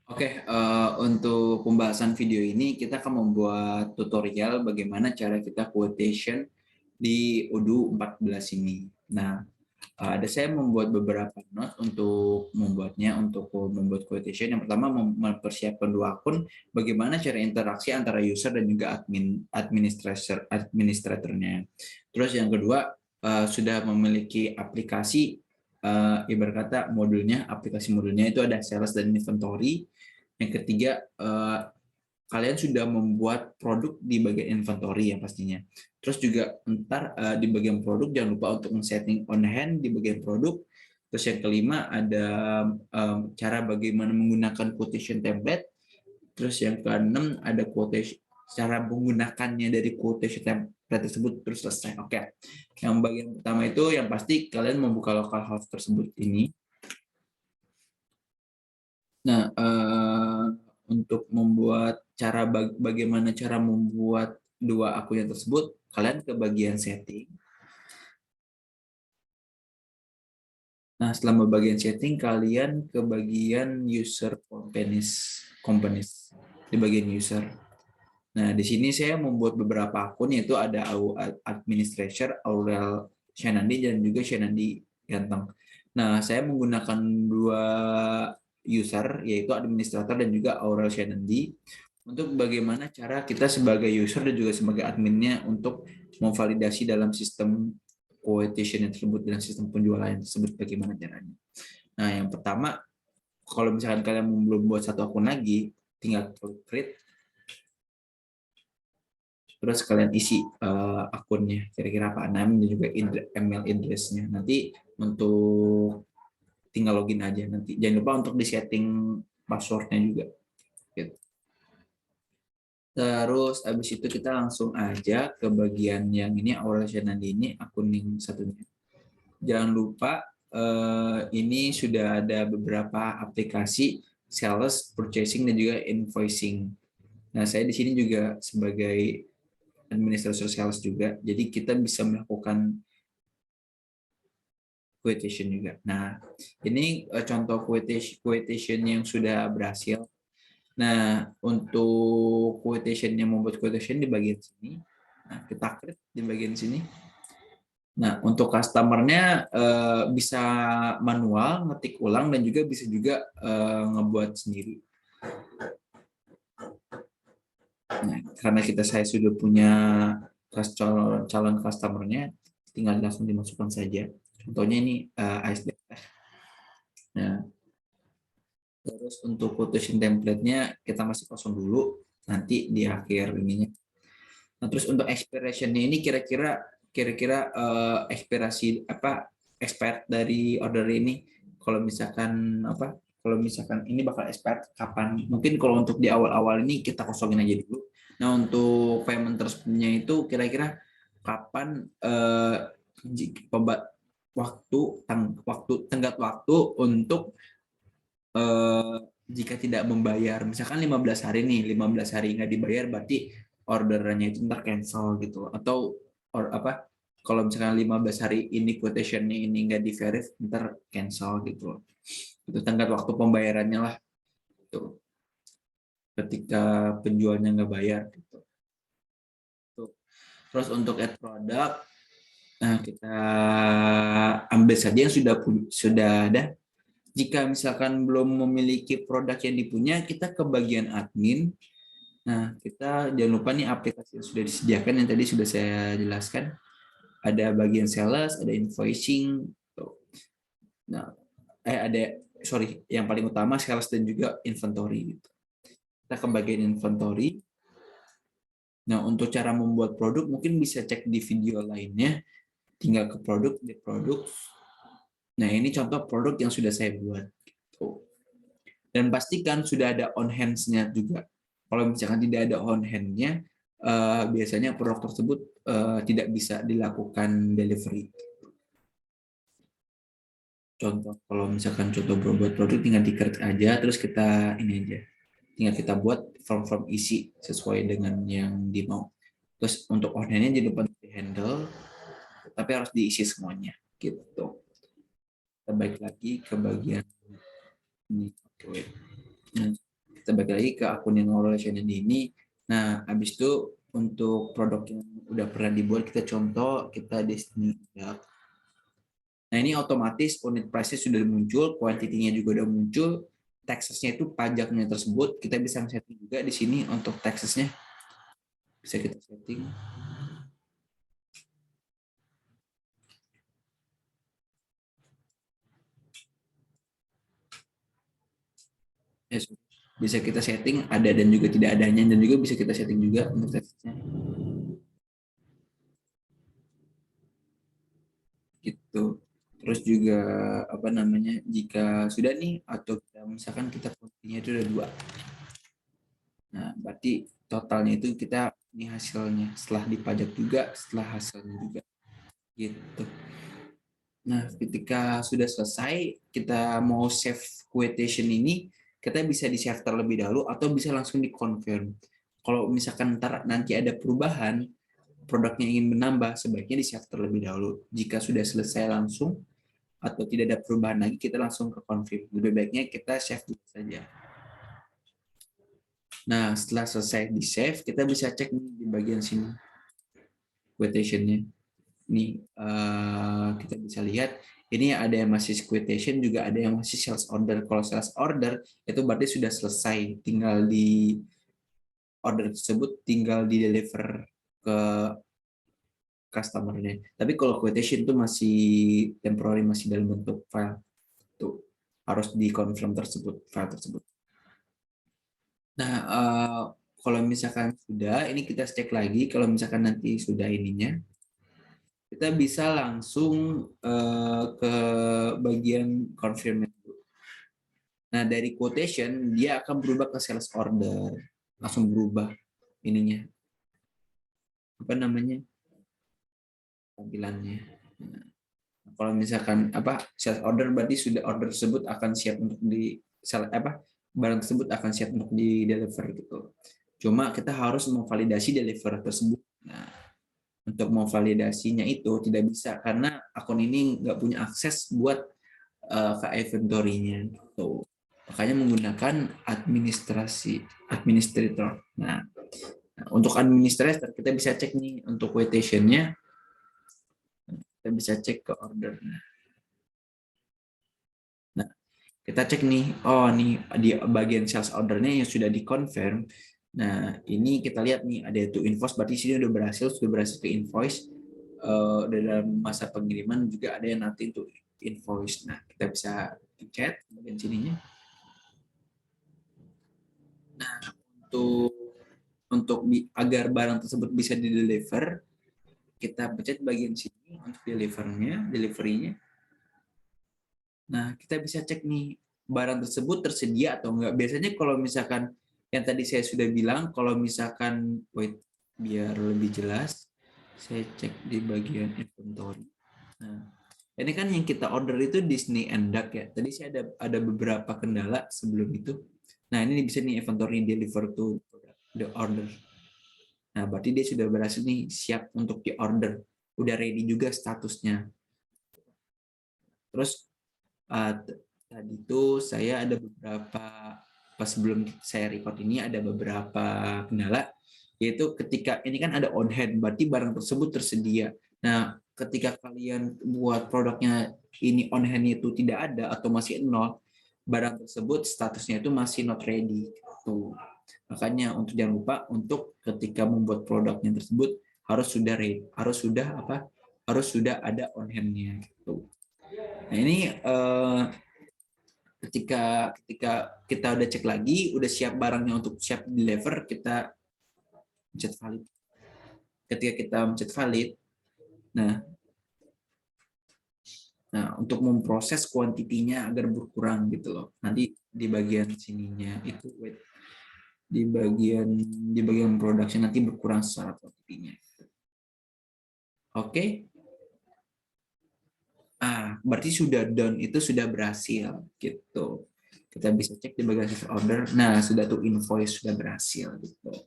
Oke, untuk pembahasan video ini kita akan membuat tutorial bagaimana cara kita quotation di Odoo 14 ini. Nah, ada saya membuat beberapa note untuk membuatnya, untuk membuat quotation. Yang pertama, mempersiapkan dua akun, bagaimana cara interaksi antara user dan juga administratornya. Terus yang kedua, sudah memiliki aplikasi, ibarat kata modulnya, aplikasi modulnya itu ada sales dan inventory. Yang ketiga, kalian sudah membuat produk di bagian inventory yang pastinya. Terus juga ntar di bagian produk jangan lupa untuk setting on hand di bagian produk. Terus yang kelima ada cara bagaimana menggunakan quotation template. Terus yang keenam ada quotation, cara menggunakannya dari quotation template tersebut terus selesai. Oke. Yang bagian pertama itu yang pasti kalian membuka localhost tersebut ini. Nah, untuk membuat bagaimana cara membuat dua akun tersebut, kalian ke bagian setting. Nah, setelah bagian setting, kalian ke bagian user companies di bagian user. Nah, di sini saya membuat beberapa akun, yaitu ada administrator Aurel Shanandi dan juga Shanandi Ganteng. Nah, saya menggunakan dua user, yaitu administrator dan juga Aurel Shanandi, untuk bagaimana cara kita sebagai user dan juga sebagai adminnya untuk memvalidasi dalam sistem quotation tersebut dan sistem penjualan tersebut bagaimana caranya. Nah, yang pertama, kalau misalkan kalian belum buat satu akun lagi, tinggal klik create, terus kalian isi akunnya kira-kira apa, nama dan juga email address-nya. Nanti untuk tinggal login aja, nanti jangan lupa untuk disetting passwordnya juga gitu. Terus habis itu kita langsung aja ke bagian yang ini, Aurel Shanandi ini akun yang satunya. Jangan lupa ini sudah ada beberapa aplikasi sales, purchasing dan juga invoicing. Nah, saya di sini juga sebagai administrator sales juga, jadi kita bisa melakukan quotation juga. Nah, ini contoh quotation yang sudah berhasil. Nah, untuk quotation yang membuat quotation di bagian sini, nah, kita klik di bagian sini. Nah, untuk customer-nya bisa manual, ngetik ulang, dan juga bisa juga ngebuat sendiri. Nah, karena saya sudah punya calon customer-nya, tinggal langsung dimasukkan saja. Contohnya ini ASDF. Nah, terus untuk quotation template-nya kita masih kosong dulu, nanti di akhir ininya. Nah, terus untuk expiration-nya ini kira-kira ekspirasi apa expired dari order ini, kalau misalkan ini bakal expired kapan, mungkin kalau untuk di awal-awal ini kita kosongin aja dulu. Nah, untuk payment terus-nya itu kira-kira kapan tenggat waktu untuk jika tidak membayar, misalkan 15 hari nih, 15 hari nggak dibayar berarti orderannya itu ntar cancel gitu, atau kalau misalkan 15 hari ini quotation-nya ini nggak di verif ntar cancel gitu. Itu tenggat waktu pembayarannya lah tuh, ketika penjualnya nggak bayar gitu. Terus untuk add product, nah kita ambil saja yang sudah ada. Jika misalkan belum memiliki produk yang dipunya, kita ke bagian admin. Nah, kita jangan lupa nih aplikasi yang sudah disediakan yang tadi sudah saya jelaskan. Ada bagian sales, ada invoicing. Nah, yang paling utama sales dan juga inventory. Kita ke bagian inventory. Nah, untuk cara membuat produk mungkin bisa cek di video lainnya. Tinggal ke produk, di produk. Nah, ini contoh produk yang sudah saya buat. Dan pastikan sudah ada on hands-nya juga. Kalau misalkan tidak ada on hand-nya, biasanya produk tersebut tidak bisa dilakukan delivery. Contoh, kalau misalkan contoh buat produk tinggal di-create aja, terus kita ini aja. Tinggal kita buat form-form isi sesuai dengan yang dimau. Terus untuk on hand-nya jangan lupa di-handle, tapi harus diisi semuanya. Gitu. Kita balik lagi ke bagian ini. Oke. kita balik lagi ke akun yang relationnya ini. Nah, habis itu untuk produk yang udah pernah dibuat, kita contoh, kita di sini. Nah, ini otomatis unit price-nya sudah muncul, quantity-nya juga udah muncul, taxes-nya itu pajaknya tersebut, kita bisa setting juga di sini untuk taxes-nya. Bisa kita setting. Bisa kita setting ada dan juga tidak adanya, dan juga bisa kita setting juga untuk taxes-nya. Gitu. Terus juga apa namanya, jika sudah nih atau misalkan kita quantity-nya itu ada 2. Nah, berarti totalnya itu kita ini hasilnya setelah dipajak juga, setelah hasilnya juga gitu. Nah, ketika sudah selesai, kita mau save quotation ini, kita bisa di save terlebih dahulu atau bisa langsung di confirm. Kalau misalkan nanti ada perubahan, produknya ingin menambah, sebaiknya di save terlebih dahulu. Jika sudah selesai langsung atau tidak ada perubahan lagi, kita langsung ke confirm. Lebih baiknya kita save dulu saja. Nah, setelah selesai di save, kita bisa cek di bagian sini quotation-nya. Nih, kita bisa lihat ini ada yang masih quotation, juga ada yang masih sales order. Kalau sales order itu berarti sudah selesai, tinggal di order tersebut tinggal di deliver ke customer-nya. Tapi kalau quotation itu masih temporary, masih dalam bentuk file, tuh harus dikonfirm tersebut, file tersebut. Nah, kalau misalkan sudah, ini kita cek lagi. Kalau misalkan nanti sudah ininya, kita bisa langsung ke bagian confirm. Nah, dari quotation dia akan berubah ke sales order, langsung berubah ininya, apa namanya, tampilannya. Nah, kalau misalkan apa sales order, berarti sudah order tersebut akan siap untuk di sell, apa barang tersebut akan siap untuk di deliver gitu. Cuma kita harus memvalidasi deliver tersebut. Nah, untuk memvalidasinya itu tidak bisa karena akun ini nggak punya akses buat ke inventory-nya gitu. Makanya menggunakan administrator. Nah, untuk administrator kita bisa cek nih untuk quotation-nya, kita bisa cek ke order. Nah, kita cek nih, oh nih di bagian sales order-nya yang sudah dikonfirm. Nah, ini kita lihat nih ada itu invoice, berarti sini sudah berhasil ke invoice. Dalam masa pengiriman juga ada yang nanti untuk invoice. Nah, kita bisa chat bagian sininya. Nah, untuk agar barang tersebut bisa di-deliver, kita pencet bagian sini untuk delivery-nya. Nah, kita bisa cek nih barang tersebut tersedia atau enggak. Biasanya kalau misalkan yang tadi saya sudah bilang, kalau misalkan wait biar lebih jelas, saya cek di bagian inventory. Nah, ini kan yang kita order itu Disney and Duck ya. Tadi saya ada beberapa kendala sebelum itu. Nah, ini bisa nih inventory deliver to the order. Nah, berarti dia sudah berhasil nih, siap untuk di order. Udah ready juga statusnya. Terus tadi itu saya ada beberapa, pas sebelum saya record ini ada beberapa kendala, yaitu ketika ini kan ada on hand, berarti barang tersebut tersedia. Nah, ketika kalian buat produknya ini on hand itu tidak ada atau masih nol, barang tersebut statusnya itu masih not ready. Tuh. Makanya untuk jangan lupa untuk ketika membuat produknya tersebut harus sudah ada on hand-nya gitu. Nah, ini ketika kita udah cek lagi, udah siap barangnya untuk siap deliver, kita pencet valid. Ketika kita pencet valid, nah untuk memproses kuantitinya agar berkurang gitu loh. Nanti di bagian sininya itu di bagian production nanti berkurang secara kuantitinya. Oke. Berarti sudah done, itu sudah berhasil gitu. Kita bisa cek di bagian sales order. Nah, sudah tuh invoice sudah berhasil gitu.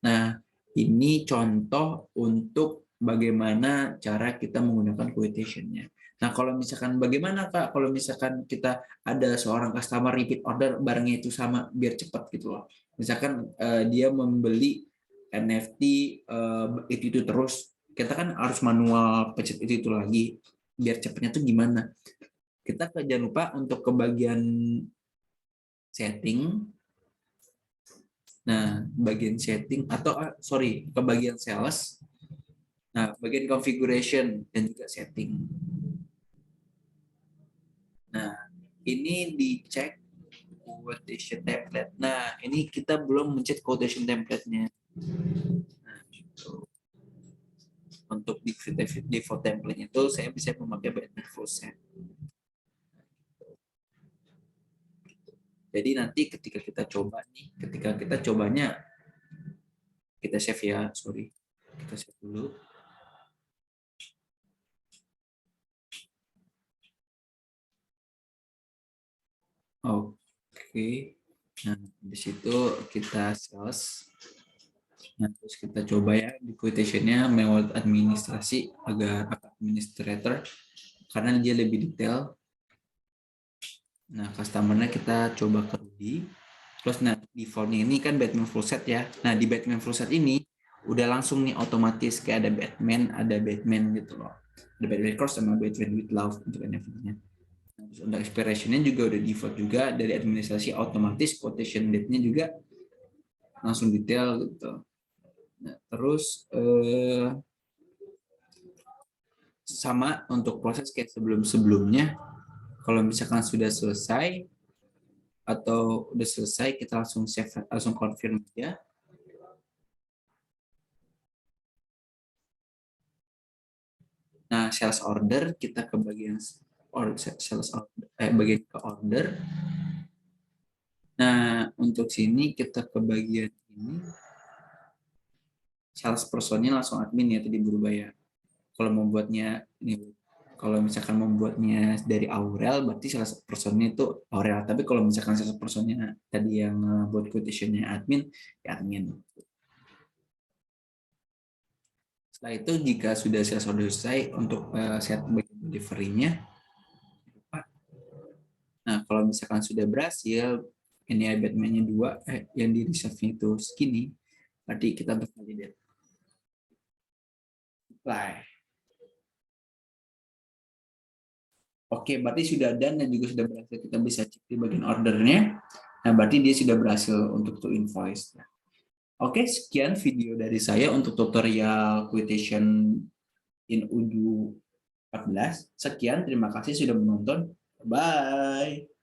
Nah, ini contoh untuk bagaimana cara kita menggunakan quotation-nya. Nah, kalau misalkan bagaimana Kak, kalau misalkan kita ada seorang customer repeat order barangnya itu sama biar cepat gitu loh. Misalkan dia membeli NFT itu terus, kita kan harus manual pencet itu lagi biar cepatnya tuh gimana. Kita jangan lupa untuk ke bagian setting. Nah, bagian setting atau sorry, ke bagian sales. Nah, bagian configuration dan juga setting. Nah, ini dicek quotation template. Nah, ini kita belum mencet quotation template-nya. Nah, gitu. Untuk default template itu saya bisa memakai Batman full set. Jadi nanti ketika kita coba nih, ketika kita cobanya, kita save ya, sorry. Kita save dulu. Oke. Nah, di situ kita sales. Nah, terus kita coba ya di quotation-nya lewat administrasi agak administrator karena dia lebih detail. Nah, customer-nya kita coba ke Rudy. Terus nah default-nya ini kan Batman full set ya. Nah, di Batman full set ini udah langsung nih otomatis kayak ada Batman gitu loh. Ada Batman Cross sama Batman with Love untuk NFT-nya. Nah, terus untuk expiration-nya juga udah default juga dari administrasi otomatis quotation date-nya juga langsung detail gitu. Nah, terus sama untuk proses kayak sebelum-sebelumnya, kalau misalkan sudah selesai atau udah selesai, kita langsung save, langsung confirm aja. Nah, sales order kita ke bagian sales order, bagian ke order. Nah, untuk sini kita ke bagian ini, sales personnya langsung admin ya tadi berubah ya. Kalau membuatnya ini, kalau misalkan membuatnya dari Aurel berarti salah satu personnya itu Aurel, tapi kalau misalkan salah satu personnya tadi yang buat quotation-nya admin ya admin. Setelah itu jika sudah selesai untuk set bagian delivery-nya, nah kalau misalkan sudah berhasil ini Batman-nya 2 yang di reserve-nya itu segini, berarti kita untuk validate. Apply. Oke, berarti sudah done dan juga sudah berhasil. Kita bisa cek di bagian ordernya. Nah, berarti dia sudah berhasil untuk to invoice. Oke, sekian video dari saya untuk tutorial quotation in Udu 14. Sekian, terima kasih sudah menonton. Bye.